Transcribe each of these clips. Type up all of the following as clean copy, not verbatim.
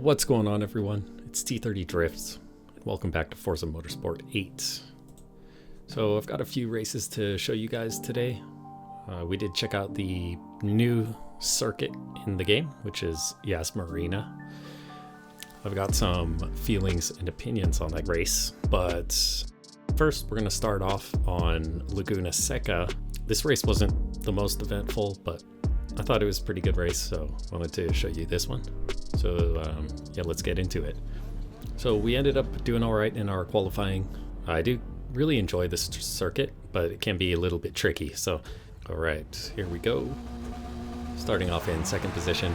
What's going on, everyone? It's T30 Drifts. Welcome back to Forza Motorsport 8. So I've got a few races to show you guys today. We did check out the new circuit in the game, which is Yas Marina. I've got some feelings and opinions on that race, but first we're going to start off on Laguna Seca. This race wasn't the most eventful, but I thought it was a pretty good race, so I wanted to show you this one. So yeah, let's get into it. So we ended up doing all right in our qualifying. I do really enjoy this circuit, but it can be a little bit tricky. So, all right, here we go. Starting off in second position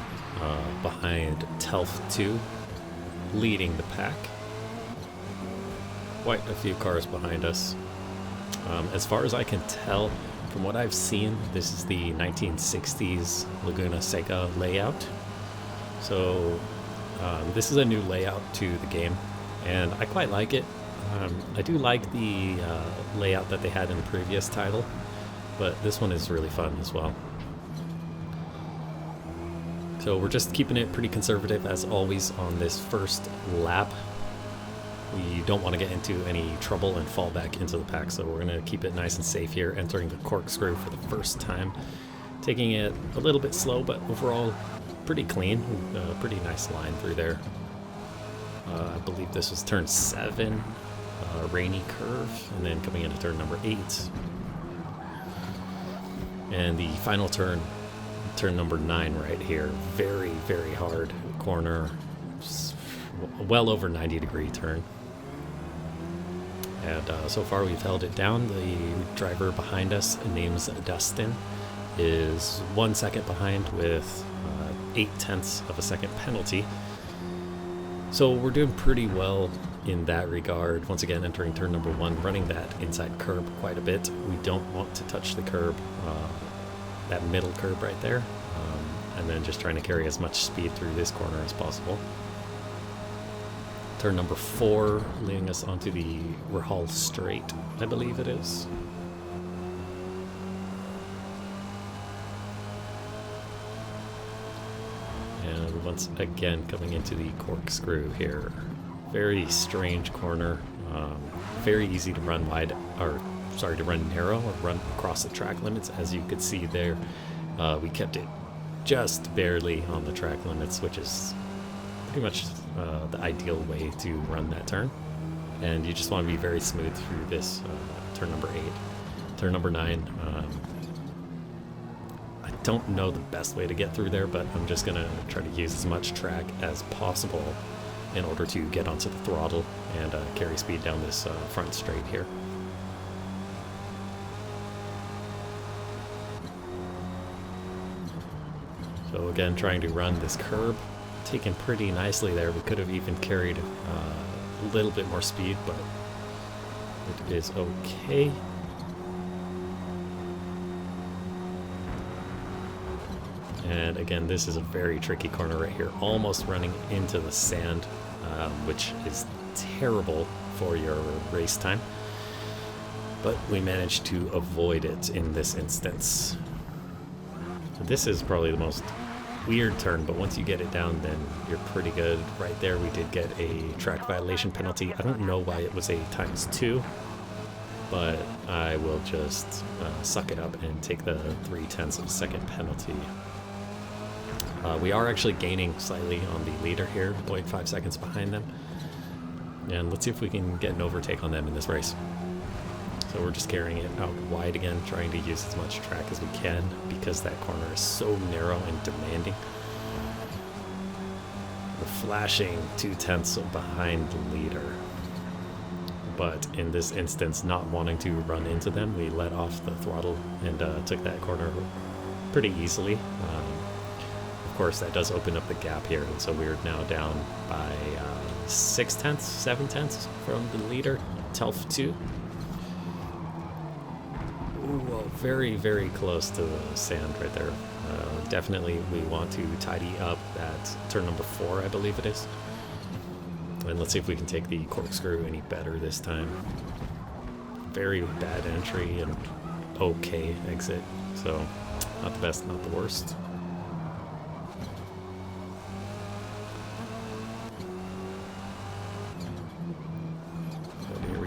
behind Ep.5, leading the pack. Quite a few cars behind us. As far as I can tell, from what I've seen, this is the 1960s Laguna Seca layout. So this is a new layout to the game, and I quite like it. I do like the layout that they had in the previous title, but this one is really fun as well. So we're just keeping it pretty conservative as always on this first lap. We don't want to get into any trouble and fall back into the pack, so we're going to keep it nice and safe here, entering the corkscrew for the first time. Taking it a little bit slow, but overall pretty clean. Pretty nice line through there. I believe this was turn 7, rainy curve, and then coming into turn number 8. And the final turn number 9 right here. Very, very hard corner. Well over 90-degree turn. And so far we've held it down. The driver behind us, name's Dustin, is 1 second behind with 0.8 of a second penalty. So we're doing pretty well in that regard. Once again, entering turn number 1, running that inside curb quite a bit. We don't want to touch the curb, that middle curb right there, and then just trying to carry as much speed through this corner as possible. Turn number 4, leading us onto the Rahal Straight, I believe it is. And once again, coming into the corkscrew here. Very strange corner. Very easy to run wide, or sorry, to run narrow or run across the track limits. As you could see there, we kept it just barely on the track limits, which is pretty much the ideal way to run that turn. And you just want to be very smooth through this turn number 8. Turn number 9, I don't know the best way to get through there, but I'm just going to try to use as much track as possible in order to get onto the throttle and carry speed down this front straight here. So again, trying to run this curb. Taken pretty nicely there. We could have even carried a little bit more speed, but it is okay. And again, this is a very tricky corner right here, almost running into the sand, which is terrible for your race time. But we managed to avoid it in this instance. This is probably the most weird turn, but once you get it down, then you're pretty good. Right there, we did get a track violation penalty. I don't know why it was a ×2, but I will just suck it up and take the 0.3 of a second penalty. We are actually gaining slightly on the leader here, 0.5 seconds behind them. And let's see if we can get an overtake on them in this race. So we're just carrying it out wide again, trying to use as much track as we can because that corner is so narrow and demanding. We're flashing 0.2 behind the leader. But in this instance, not wanting to run into them, we let off the throttle and took that corner pretty easily. Of course, that does open up the gap here, and so we're now down by 0.6, 0.7 from the leader, Ep.2. Well, very, very close to the sand right there. Definitely we want to tidy up that turn number 4, I believe it is. And let's see if we can take the corkscrew any better this time. Very bad entry and okay exit. So not the best, not the worst.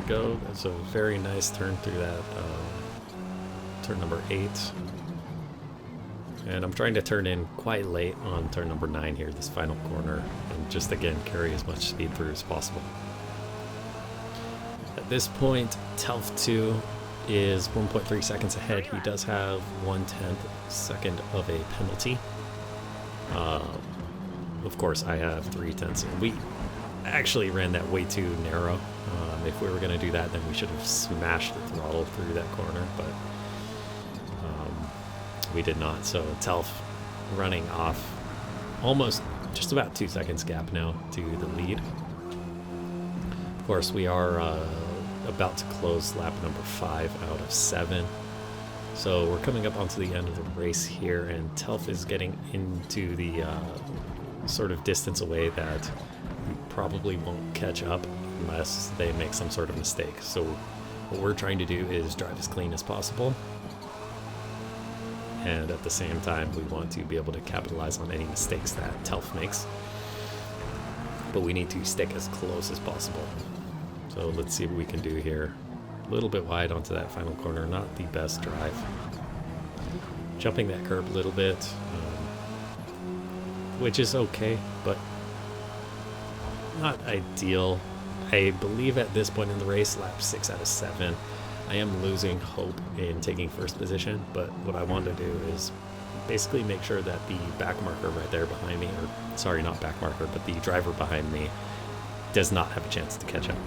go. That's a very nice turn through that turn number 8. And I'm trying to turn in quite late on turn number 9 here, this final corner, and just again carry as much speed through as possible. At this point, Telf2 is 1.3 seconds ahead. He does have 1/10 second of a penalty. Of course, I have 3/10, and we actually ran that way too narrow. If we were going to do that, then we should have smashed the throttle through that corner, but we did not. So Telf running off almost just about 2 seconds gap now to the lead. Of course, we are about to close lap number 5 out of 7. So we're coming up onto the end of the race here, and Telf is getting into the sort of distance away that we probably won't catch up unless they make some sort of mistake. So what we're trying to do is drive as clean as possible, and at the same time we want to be able to capitalize on any mistakes that Telf makes, but we need to stick as close as possible. So let's see what we can do here. A little bit wide onto that final corner, not the best drive. Jumping that curb a little bit, which is okay, but not ideal. I believe at this point in the race, lap 6 out of 7, I am losing hope in taking first position, but what I want to do is basically make sure that the back marker right there behind me, or sorry, not back marker, but the driver behind me does not have a chance to catch up.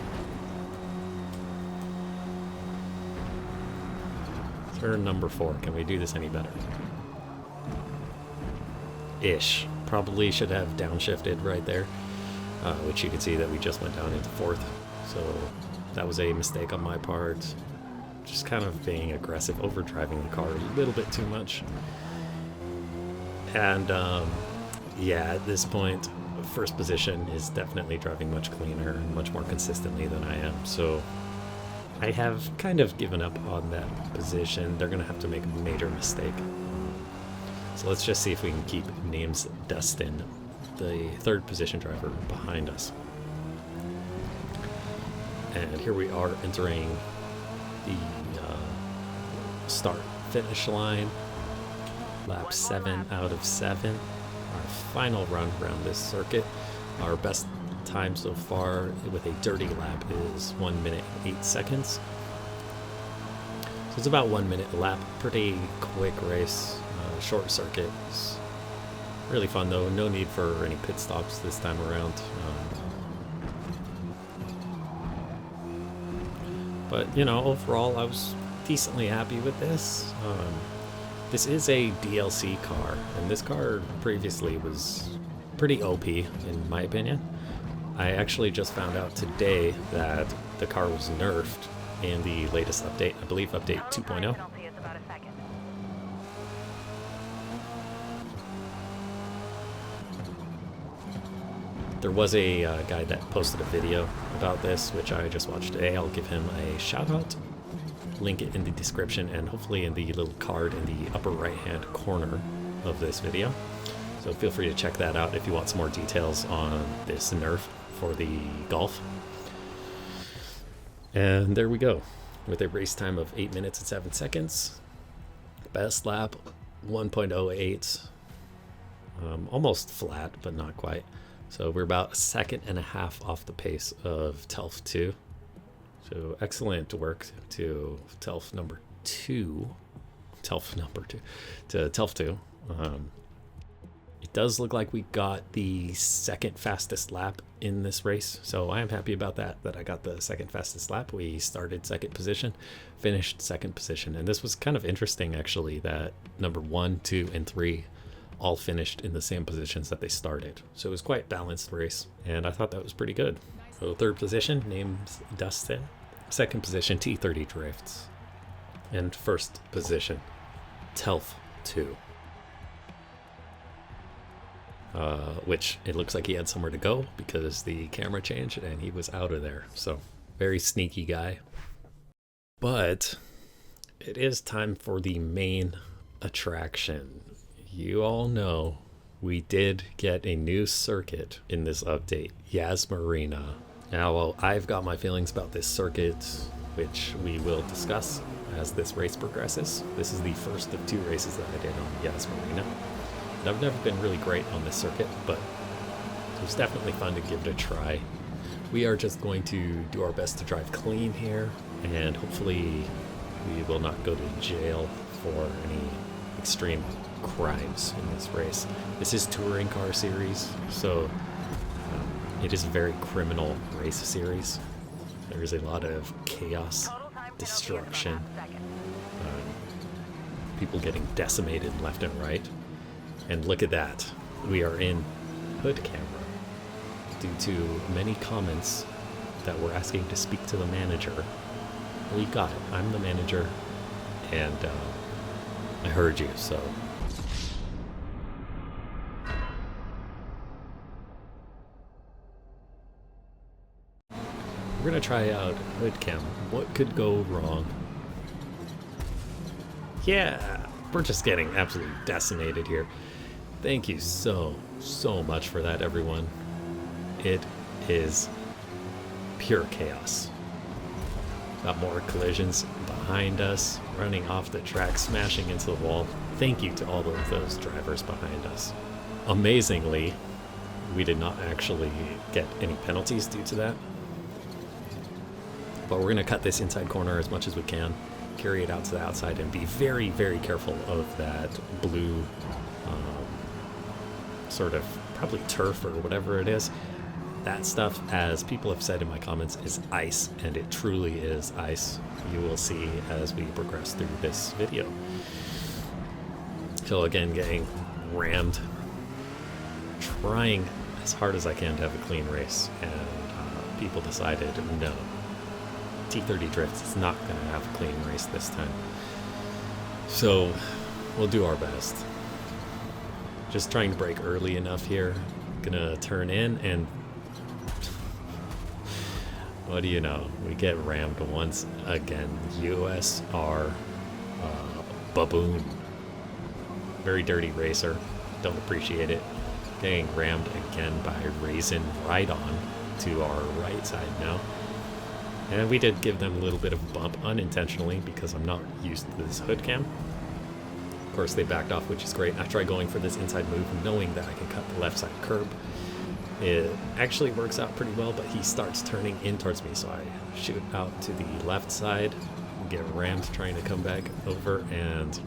Turn number 4. Can we do this any better? Ish. Probably should have downshifted right there, which you can see that we just went down into 4th. So that was a mistake on my part. Just kind of being aggressive, overdriving the car a little bit too much. And yeah, at this point, first position is definitely driving much cleaner and much more consistently than I am. So I have kind of given up on that position. They're going to have to make a major mistake. So let's just see if we can keep Names Dustin, the 3rd position driver, behind us. And here we are entering the start finish line. Lap 7 out of 7. Our final run around this circuit. Our best time so far with a dirty lap is 1 minute and 8 seconds. So it's about 1 minute a lap. Pretty quick race, short circuit. It's really fun though. No need for any pit stops this time around. But you know, overall I was decently happy with this. This is a DLC car, and this car previously was pretty OP in my opinion. I actually just found out today that the car was nerfed in the latest update, I believe update 2.0. There was a guy that posted a video about this, which I just watched today. I'll give him a shout out. Link it in the description and hopefully in the little card in the upper right hand corner of this video. So feel free to check that out if you want some more details on this nerf for the Golf. And there we go, with a race time of 8 minutes and 7 seconds. Best lap 1.08. Almost flat, but not quite. So we're about 1.5 seconds off the pace of Telf2. So excellent work to Telf number 2. It does look like we got the 2nd fastest lap in this race, so I am happy about that I got the 2nd fastest lap. We started 2nd position, finished 2nd position, and this was kind of interesting actually that number 1, 2, and 3 all finished in the same positions that they started. So it was quite balanced race, and I thought that was pretty good. So 3rd position, Names Dustin. 2nd position, T30 Drifts. And 1st position, Telf2. Which it looks like he had somewhere to go because the camera changed and he was out of there. So very sneaky guy. But it is time for the main attraction. You all know we did get a new circuit in this update, Yas Marina. Now, well, I've got my feelings about this circuit, which we will discuss as this race progresses. This is the first of 2 races that I did on Yas Marina. And I've never been really great on this circuit, but it was definitely fun to give it a try. We are just going to do our best to drive clean here, and hopefully we will not go to jail for any extreme crimes in this race. This is touring car series, so it is a very criminal race series. There is a lot of chaos, destruction, people getting decimated left and right. And look at that, we are in hood camera due to many comments that were asking to speak to the manager. Well, you got it, I'm the manager, and I heard you, so. We're gonna try out hood cam. What could go wrong? Yeah, we're just getting absolutely decimated here. Thank you so much for that, everyone. It is pure chaos. Got more collisions behind us, running off the track, smashing into the wall. Thank you to all of those drivers behind us. Amazingly, we did not actually get any penalties due to that. But we're going to cut this inside corner as much as we can, carry it out to the outside, and be very, very careful of that blue sort of probably turf or whatever it is. That stuff, as people have said in my comments, is ice, and it truly is ice. You will see as we progress through this video. So again, getting rammed, trying as hard as I can to have a clean race, and people decided no. T30 Drift is not going to have a clean race this time. So we'll do our best. Just trying to brake early enough here. Gonna turn in, and what do you know? We get rammed once again. USR baboon. Very dirty racer. Don't appreciate it. Getting rammed again by Raisin right on to our right side now. And we did give them a little bit of a bump unintentionally because I'm not used to this hood cam. Of course, they backed off, which is great. I tried going for this inside move knowing that I can cut the left side curb. It actually works out pretty well, but he starts turning in towards me, so I shoot out to the left side, get rammed trying to come back over, and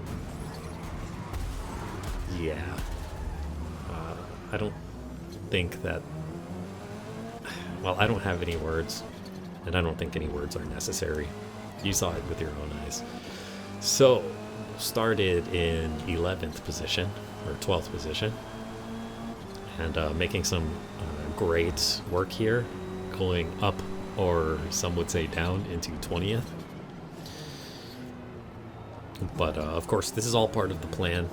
yeah. I don't think that... Well, I don't have any words. And I don't think any words are necessary. You saw it with your own eyes. So, started in 11th position, or 12th position. And making some great work here. Going up, or some would say down, into 20th. But of course, this is all part of the plan.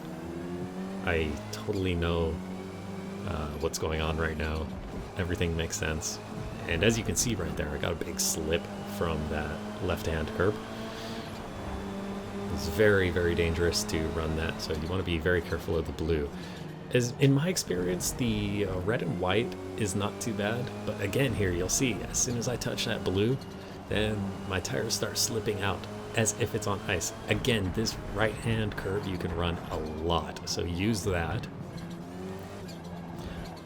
I totally know what's going on right now. Everything makes sense. And as you can see right there, I got a big slip from that left-hand curb. It's very, very dangerous to run that, so you want to be very careful of the blue. As in my experience, the red and white is not too bad, but again here you'll see, as soon as I touch that blue, then my tires start slipping out as if it's on ice. Again, this right-hand curve you can run a lot, so use that.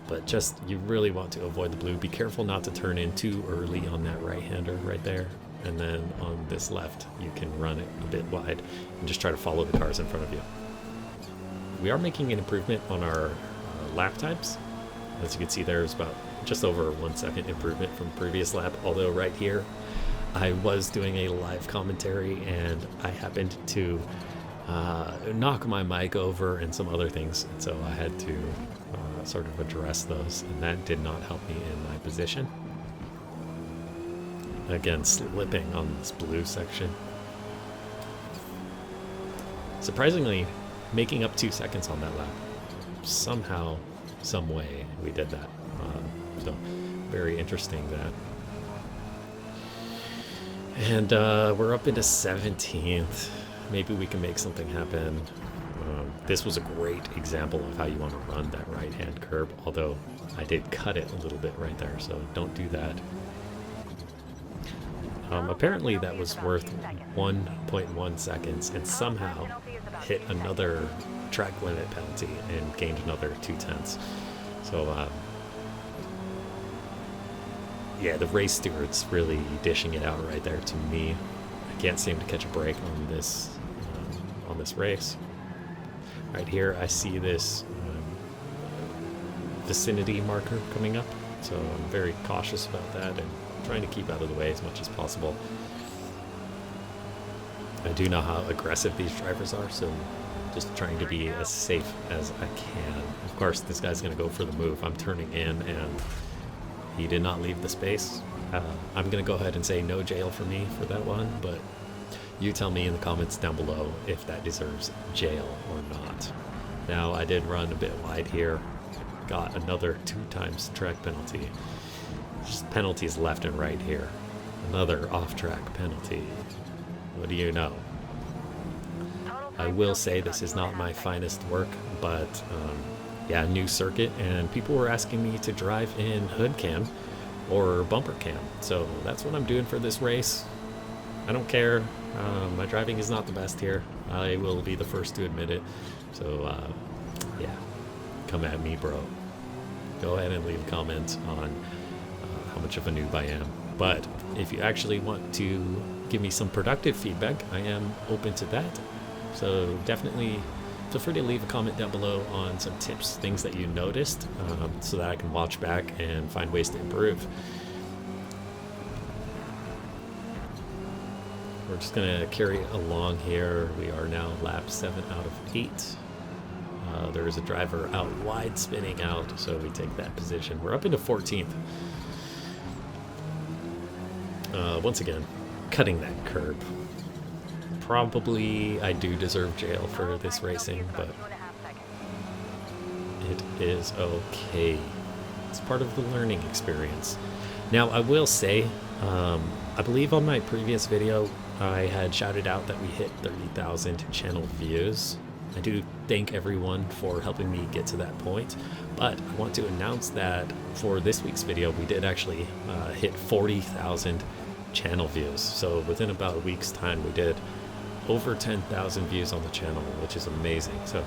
But just, you really want to avoid the blue. Be careful not to turn in too early on that right-hander right there. And then on this left, you can run it a bit wide and just try to follow the cars in front of you. We are making an improvement on our lap times. As you can see, there's about just over 1 second improvement from the previous lap. Although right here, I was doing a live commentary and I happened to knock my mic over and some other things. And so I had to sort of address those, and that did not help me in my position. Again, slipping on this blue section. Surprisingly, making up 2 seconds on that lap. Somehow, some way, we did that. So, very interesting that. And we're up into 17th. Maybe we can make something happen. This was a great example of how you want to run that right-hand curb, although I did cut it a little bit right there, so don't do that. Apparently that was worth 1.1 seconds and somehow hit another track limit penalty and gained another 2/10. So yeah, the race steward's really dishing it out right there to me. I can't seem to catch a break on this race. Right here I see this vicinity marker coming up, so I'm very cautious about that and trying to keep out of the way as much as possible. I do know how aggressive these drivers are, so just trying to be as safe as I can. Of course, this guy's going to go for the move. I'm turning in, and he did not leave the space. I'm going to go ahead and say no jail for me for that one, but you tell me in the comments down below if that deserves jail or not. Now, I did run a bit wide here. Got another 2 times track penalty. Just penalties left and right here. Another off-track penalty. What do you know? I will say this is not my finest work, but yeah, new circuit, and people were asking me to drive in hood cam or bumper cam. So that's what I'm doing for this race. I don't care. My driving is not the best here. I will be the first to admit it. So yeah, come at me, bro. Go ahead and leave a comment on how much of a noob I am. But if you actually want to give me some productive feedback, I am open to that. So definitely feel free to leave a comment down below on some tips, things that you noticed, so that I can watch back and find ways to improve. We're just going to carry along here. We are now lap 7 out of 8. There is a driver out wide spinning out, so we take that position. We're up into 14th. Once again, cutting that curb. Probably I do deserve jail for this racing, but it is okay. It's part of the learning experience. Now, I will say, I believe on my previous video, I had shouted out that we hit 30,000 channel views. I do thank everyone for helping me get to that point, but I want to announce that for this week's video, we did actually hit 40,000 channel views. So within about a week's time, we did over 10,000 views on the channel, which is amazing. So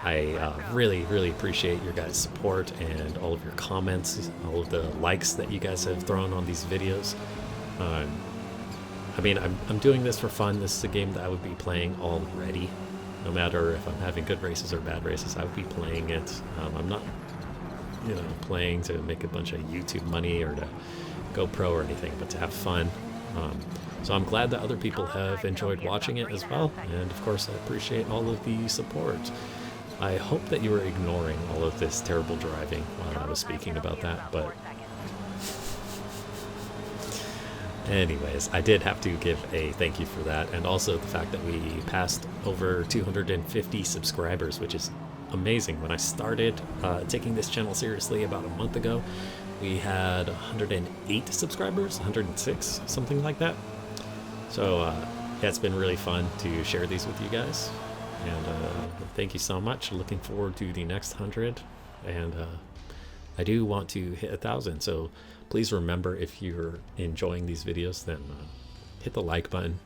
I really appreciate your guys' support and all of your comments, all of the likes that you guys have thrown on these videos. I mean, I'm doing this for fun. This is a game that I would be playing already. No matter if I'm having good races or bad races, I would be playing it. I'm not, playing to make a bunch of YouTube money or to go pro or anything, but to have fun. So I'm glad that other people have enjoyed watching it as well. And of course, I appreciate all of the support. I hope that you were ignoring all of this terrible driving while I was speaking about that, but anyways, I did have to give a thank you for that, and also the fact that we passed over 250 subscribers, which is amazing. When I started taking this channel seriously about a month ago, we had 108 subscribers, 106, something like that. So yeah, it's been really fun to share these with you guys, and thank you so much. Looking forward to the next 100, and I do want to hit 1,000, so please remember, if you're enjoying these videos, then hit the like button,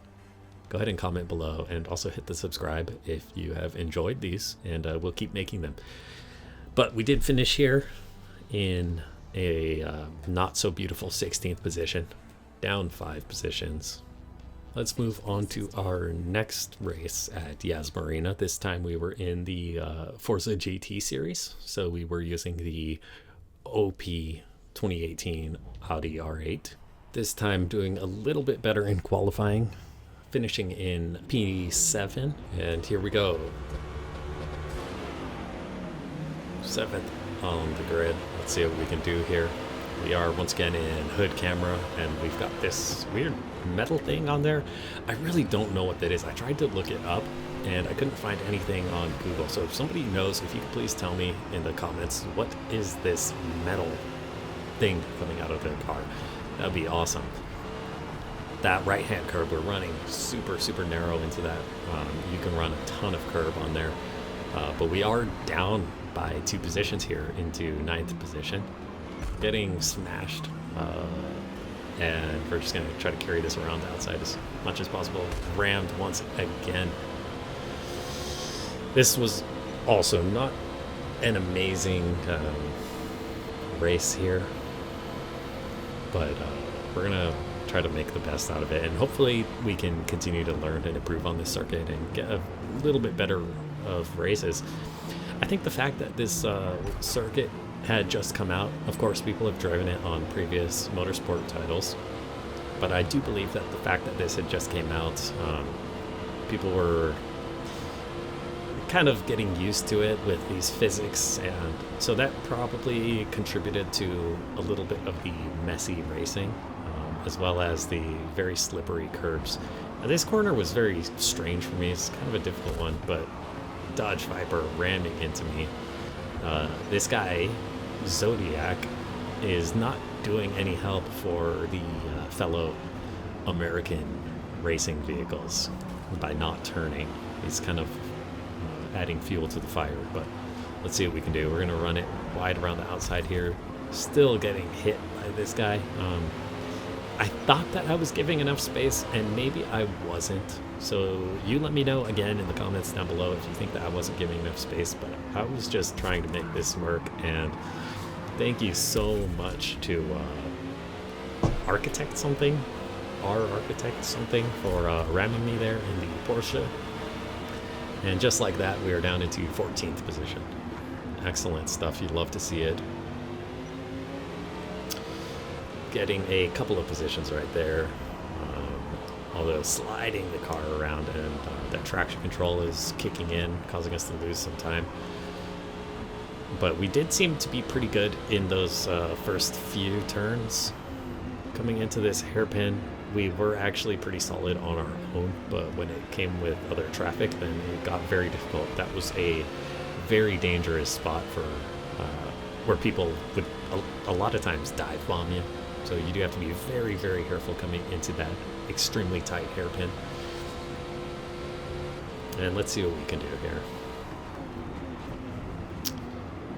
go ahead and comment below, and also hit the subscribe if you have enjoyed these, and we'll keep making them. But we did finish here in a not so beautiful 16th position, down 5 positions. Let's move on to our next race at Yas Marina. This time we were in the Forza GT series, so we were using the OP 2018 Audi R8. This time doing a little bit better in qualifying, finishing in P7, and here we go. 7th on the grid. Let's see what we can do here. We are once again in hood camera, and we've got this weird metal thing on there. I really don't know what that is. I tried to look it up and I couldn't find anything on Google. So if somebody knows, if you could please tell me in the comments, what is this metal thing coming out of the car? That'd be awesome. That right hand curb, we're running super narrow into that. You can run a ton of curb on there, but we are down by 2 positions here into 9th position, getting smashed and we're just going to try to carry this around the outside as much as possible. Rammed once again. This was also not an amazing race here, but we're gonna try to make the best out of it, and hopefully we can continue to learn and improve on this circuit and get a little bit better of races. I think the fact that this circuit had just come out, of course people have driven it on previous motorsport titles, but I do believe that the fact that this had just came out, people were kind of getting used to it with these physics, and so that probably contributed to a little bit of the messy racing, as well as the very slippery curves. Now, this corner was very strange for me. It's kind of a difficult one, but Dodge Viper ramming into me. This guy, Zodiac, is not doing any help for the fellow American racing vehicles by not turning. He's kind of adding fuel to the fire, but let's see what we can do. We're going to run it wide around the outside here. Still getting hit by this guy. I thought that I was giving enough space, and maybe I wasn't. So you let me know again in the comments down below if you think that I wasn't giving enough space, but I was just trying to make this work. And thank you so much to Architect something for ramming me there in the Porsche. And just like that, we are down into 14th position. Excellent stuff. You'd love to see it. Getting a couple of positions right there. Although sliding the car around, and that traction control is kicking in, causing us to lose some time. But we did seem to be pretty good in those first few turns. Coming into this hairpin, we were actually pretty solid on our own, but when it came with other traffic, then it got very difficult. That was a very dangerous spot for where people would a lot of times dive bomb you. So you do have to be very, very careful coming into that extremely tight hairpin. And let's see what we can do here.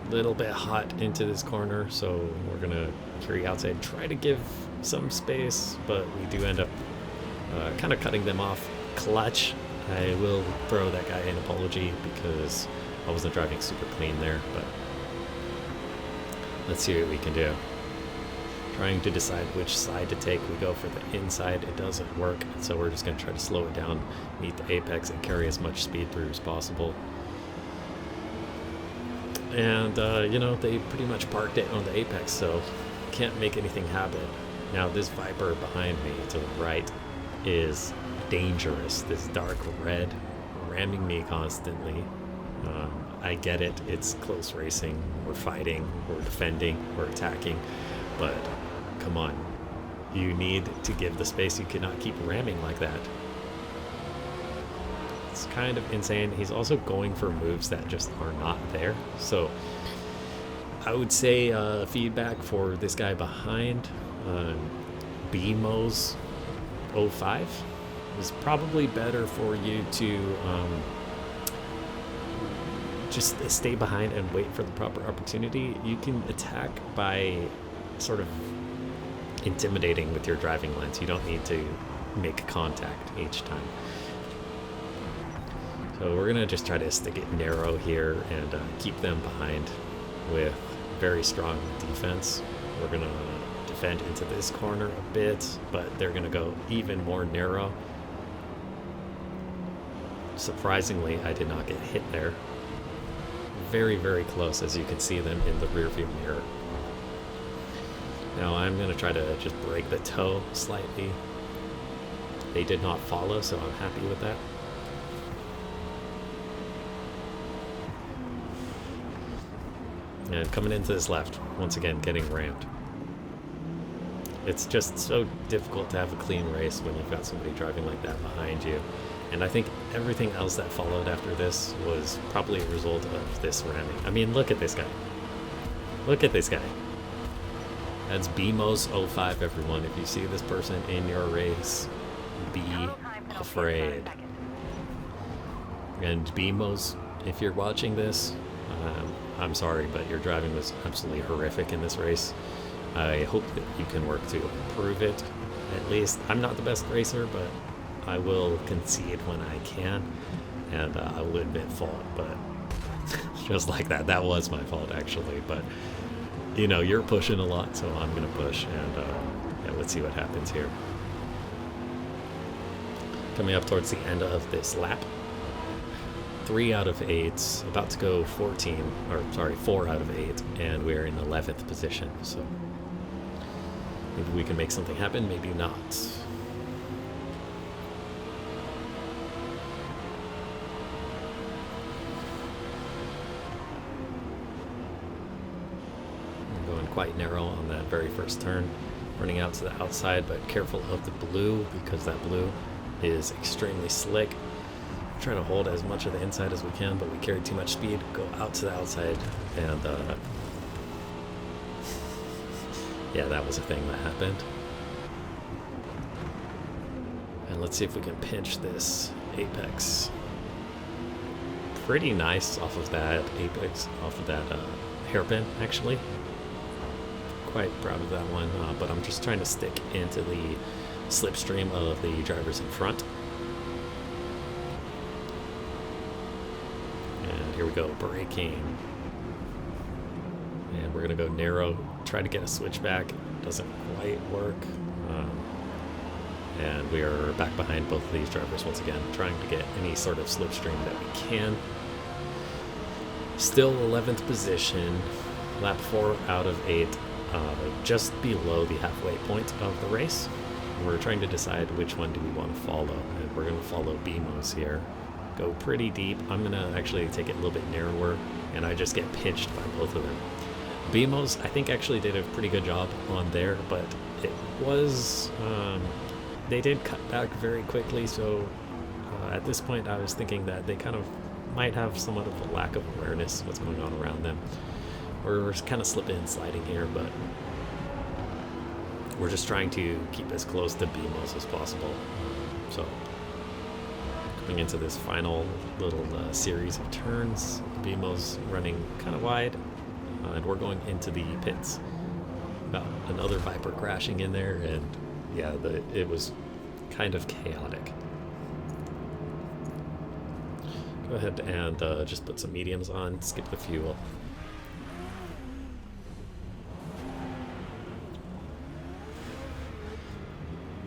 Little bit hot into this corner, so we're gonna carry outside, try to give some space, but we do end up kind of cutting them off. Clutch. I will throw that guy an apology because I wasn't driving super clean there, but let's see what we can do. Trying to decide which side to take. We go for the inside, it doesn't work, so we're just going to try to slow it down, meet the apex, and carry as much speed through as possible. And you know, they pretty much parked it on the apex, so can't make anything happen. Now this Viper behind me to the right is dangerous. This dark red ramming me constantly. I get it, it's close racing, we're fighting, we're defending, we're attacking, but come on, you need to give the space. You cannot keep ramming like that. It's kind of insane. He's also going for moves that just are not there. So I would say feedback for this guy behind, BMO's 05, is probably better for you to just stay behind and wait for the proper opportunity. You can attack by sort of intimidating with your driving lens. You don't need to make contact each time. So we're gonna just try to stick it narrow here and keep them behind with very strong defense. We're gonna defend into this corner a bit, but they're gonna go even more narrow. Surprisingly, I did not get hit there. Very, very close, as you can see them in the rear view mirror. Now I'm going to try to just break the toe slightly. They did not follow, so I'm happy with that. And coming into this left, once again getting rammed. It's just so difficult to have a clean race when you've got somebody driving like that behind you. And I think everything else that followed after this was probably a result of this ramming. I mean, look at this guy. Look at this guy. That's BMO's 05, everyone. If you see this person in your race, be afraid. And BMO's, if you're watching this, I'm sorry, but your driving was absolutely horrific in this race. I hope that you can work to improve it. At least, I'm not the best racer, but I will concede when I can, and I will admit fault, but just like that. That was my fault, actually, but, you know, you're pushing a lot, so I'm going to push, and yeah, let's see what happens here. Coming up towards the end of this lap. 3 out of 8, about to go 4 out of 8, and we're in 11th position, so maybe we can make something happen, maybe not. I'm going quite narrow on that very first turn, running out to the outside, but careful of the blue, because that blue is extremely slick. Try to hold as much of the inside as we can, but we carried too much speed, go out to the outside, and yeah, that was a thing that happened. And let's see if we can pinch this apex. Pretty nice off of that apex, off of that hairpin, actually. Quite proud of that one, but I'm just trying to stick into the slipstream of the drivers in front. Here we go, braking. And we're going to go narrow, try to get a switchback. Doesn't quite work. And we are back behind both of these drivers once again, trying to get any sort of slipstream that we can. Still 11th position, lap 4 out of 8, just below the halfway point of the race. We're trying to decide which one do we want to follow, and we're going to follow BMOS here. Go pretty deep. I'm gonna actually take it a little bit narrower, and I just get pinched by both of them. BMOS, I think, actually did a pretty good job on there, but it was they did cut back very quickly, so at this point I was thinking that they kind of might have somewhat of a lack of awareness of what's going on around them. We're kind of slipping and sliding here, but we're just trying to keep as close to BMOS as possible. So into this final little series of turns, BMO's running kind of wide, and we're going into the pits. About another Viper crashing in there, and yeah, it was kind of chaotic. Go ahead and just put some mediums on, skip the fuel.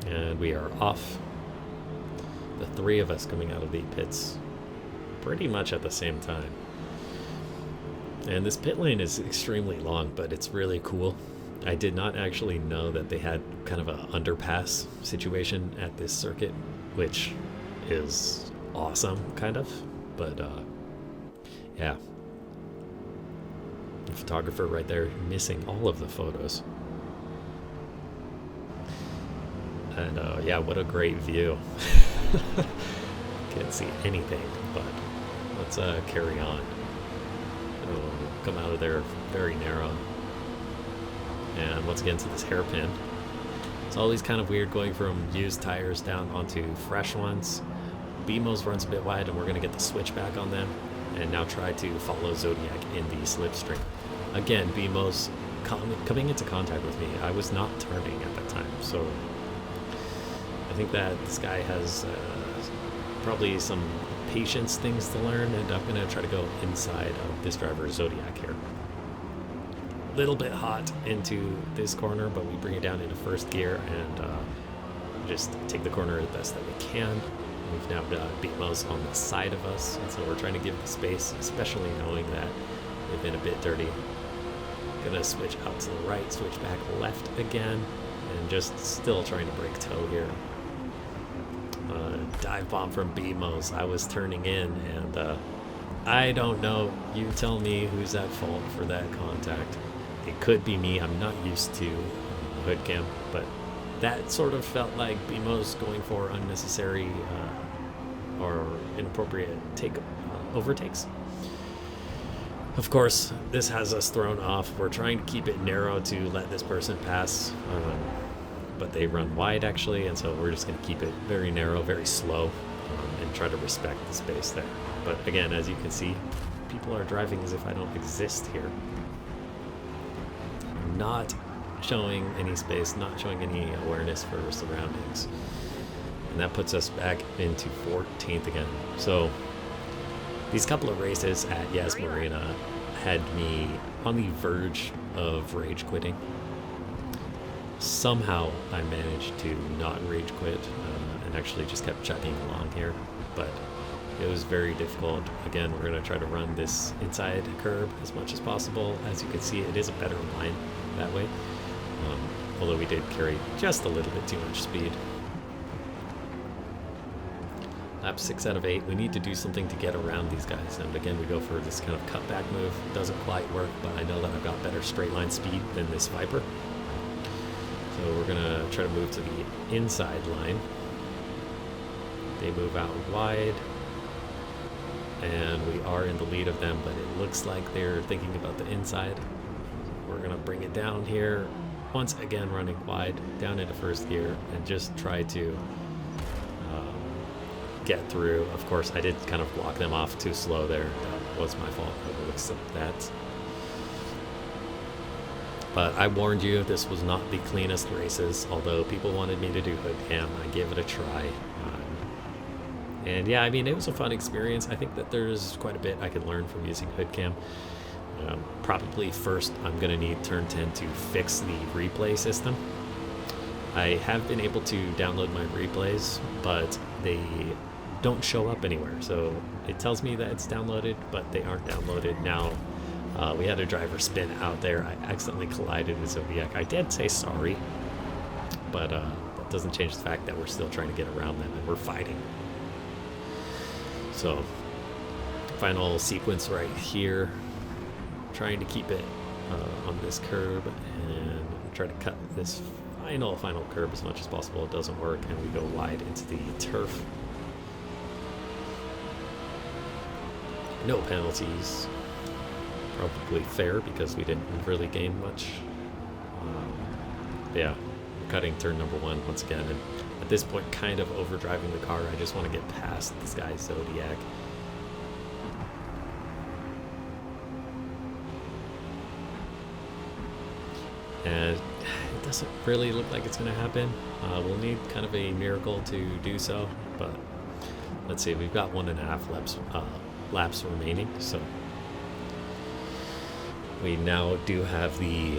And we are off. The 3 of us coming out of the pits pretty much at the same time. And this pit lane is extremely long, but it's really cool. I did not actually know that they had kind of an underpass situation at this circuit, which is awesome, kind of. But yeah. The photographer right there missing all of the photos. And yeah, what a great view. Can't see anything, but let's carry on. Come out of there very narrow. And once again to this hairpin. It's always kind of weird going from used tires down onto fresh ones. BMO's runs a bit wide, and we're going to get the switch back on them. And now try to follow Zodiac in the slipstream. Again, BMO's coming into contact with me. I was not turning at that time, so I think that this guy has probably some patience things to learn, and I'm going to try to go inside of this driver, Zodiac, here. A little bit hot into this corner, but we bring it down into first gear and just take the corner as best that we can. We've now got BMOs on the side of us, and so we're trying to give the space, especially knowing that they've been a bit dirty. Gonna switch out to the right, switch back left again, and just still trying to break toe here. Dive bomb from BMOs. I was turning in, and I don't know. You tell me who's at fault for that contact. It could be me. I'm not used to hood cam, but that sort of felt like BMOs going for unnecessary or inappropriate overtakes. Of course, this has us thrown off. We're trying to keep it narrow to let this person pass, but they run wide actually, and so we're just going to keep it very narrow, very slow, and try to respect the space there. But again, as you can see, people are driving as if I don't exist here. I'm not showing any space, not showing any awareness for surroundings. And that puts us back into 14th again. So these couple of races at Yas Marina had me on the verge of rage quitting. Somehow I managed to not rage quit and actually just kept chugging along here, but it was very difficult. Again, we're going to try to run this inside curb as much as possible. As you can see, it is a better line that way, although we did carry just a little bit too much speed. Lap 6 out of 8, we need to do something to get around these guys, and again we go for this kind of cutback move. It doesn't quite work, but I know that I've got better straight line speed than this Viper. So we're going to try to move to the inside line. They move out wide, and we are in the lead of them, but it looks like they're thinking about the inside. We're going to bring it down here, once again running wide, down into first gear, and just try to get through. Of course, I did kind of block them off too slow there. That was my fault. I will accept that. But I warned you, this was not the cleanest races, although people wanted me to do hood cam. I gave it a try. And yeah, I mean, it was a fun experience. I think that there's quite a bit I could learn from using hood cam. Probably first, I'm going to need Turn 10 to fix the replay system. I have been able to download my replays, but they don't show up anywhere. So it tells me that it's downloaded, but they aren't downloaded now. We had a driver spin out there. I accidentally collided with Zodiac. I did say sorry, but that doesn't change the fact that we're still trying to get around them and we're fighting. So final sequence right here, trying to keep it on this curb and try to cut this final curb as much as possible. It doesn't work, and we go wide into the turf. No penalties. Probably fair because we didn't really gain much. Yeah, we're cutting turn number 1 once again, and at this point kind of overdriving the car. I just want to get past this guy Zodiac. And it doesn't really look like it's going to happen. We'll need kind of a miracle to do so, but let's see. We've got 1.5 laps remaining, so we now do have the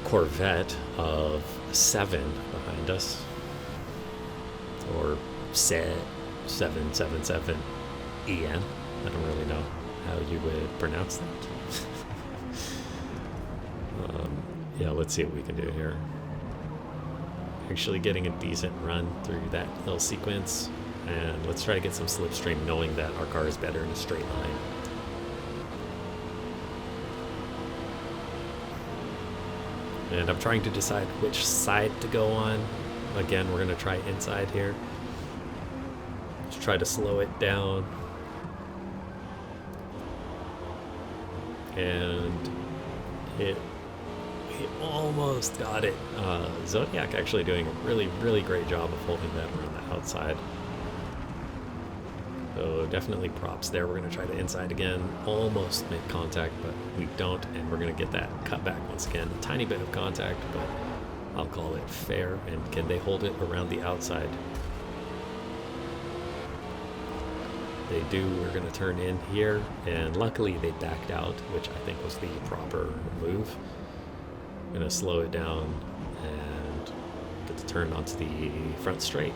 Corvette of 7 behind us, or 777 EN. I don't really know how you would pronounce that. Yeah, let's see what we can do here. Actually getting a decent run through that little sequence, and let's try to get some slipstream knowing that our car is better in a straight line. And I'm trying to decide which side to go on. Again, we're going to try inside here. Just try to slow it down. And we almost got it. Zodiac actually doing a really great job of holding that around the outside. So definitely props there. We're going to try the inside again. Almost make contact, but we don't. And we're going to get that cut back once again. A tiny bit of contact, but I'll call it fair. And can they hold it around the outside? They do. We're going to turn in here. And luckily they backed out, which I think was the proper move. I'm going to slow it down and get the turn onto the front straight.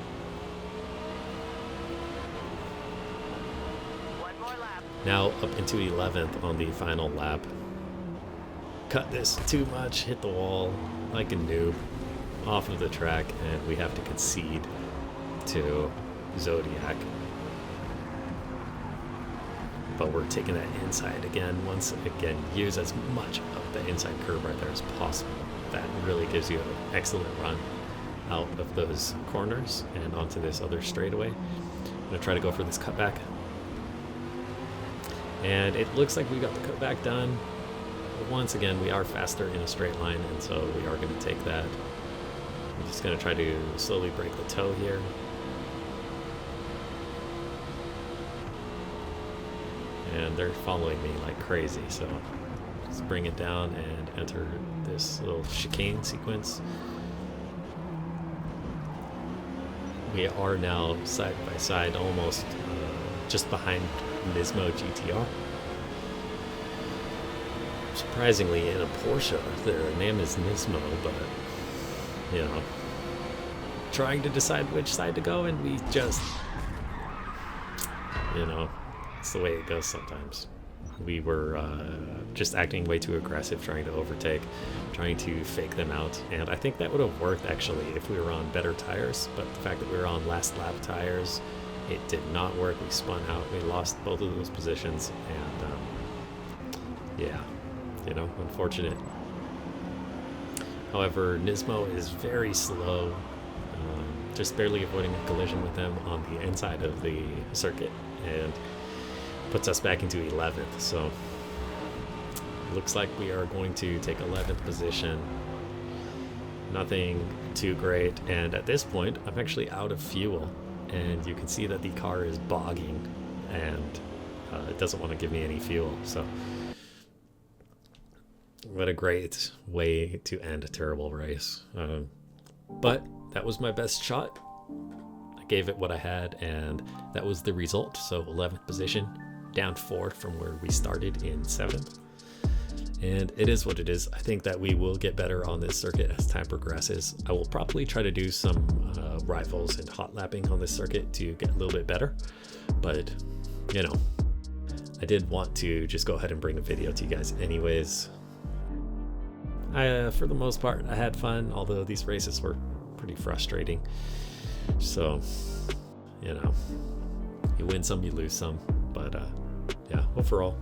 Now up into 11th on the final lap. Cut this too much, hit the wall like a noob, off of the track, and we have to concede to Zodiac. But we're taking that inside again. Once again, use as much of the inside curve right there as possible. That really gives you an excellent run out of those corners and onto this other straightaway. I'm going to try to go for this cutback. And it looks like we got the cutback done. But once again, we are faster in a straight line, and so we are going to take that. I'm just going to try to slowly break the toe here. And they're following me like crazy, so just bring it down and enter this little chicane sequence. We are now side by side, almost just behind Nismo GTR. Surprisingly, in a Porsche, their name is Nismo, but, you know, trying to decide which side to go, and we just, you know, it's the way it goes sometimes. We were just acting way too aggressive, trying to overtake, trying to fake them out, and I think that would have worked actually if we were on better tires, but the fact that we were on last lap tires, it did not work. We spun out, we lost both of those positions, and yeah, you know, unfortunate. However, Nismo is very slow, just barely avoiding a collision with them on the inside of the circuit, and puts us back into 11th. So looks like we are going to take 11th position. Nothing too great, and at this point I'm actually out of fuel, and you can see that the car is bogging, and it doesn't want to give me any fuel. So what a great way to end a terrible race. But that was my best shot. I gave it what I had, and that was the result. So 11th position, down 4 from where we started in 7th. And it is what it is. I think that we will get better on this circuit as time progresses. I will probably try to do some rivals and hot lapping on this circuit to get a little bit better. But, you know, I did want to just go ahead and bring a video to you guys anyways. For the most part, I had fun, although these races were pretty frustrating. So, you know, you win some, you lose some, but yeah, overall,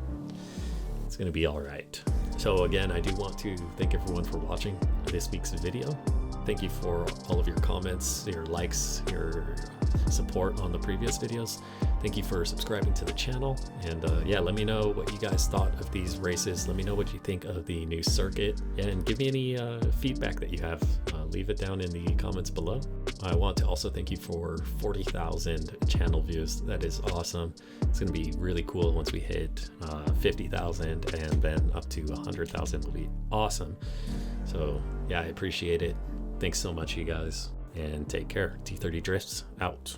it's gonna be all right. So again, I do want to thank everyone for watching this week's video. Thank you for all of your comments, your likes, your support on the previous videos. Thank you for subscribing to the channel, and yeah, let me know what you guys thought of these races. Let me know what you think of the new circuit, and give me any feedback that you have. Leave it down in the comments below. I want to also thank you for 40,000 channel views. That is awesome. It's going to be really cool once we hit 50,000, and then up to 100,000 will be awesome. So yeah, I appreciate it. Thanks so much, you guys, and take care. T30 Drifts out.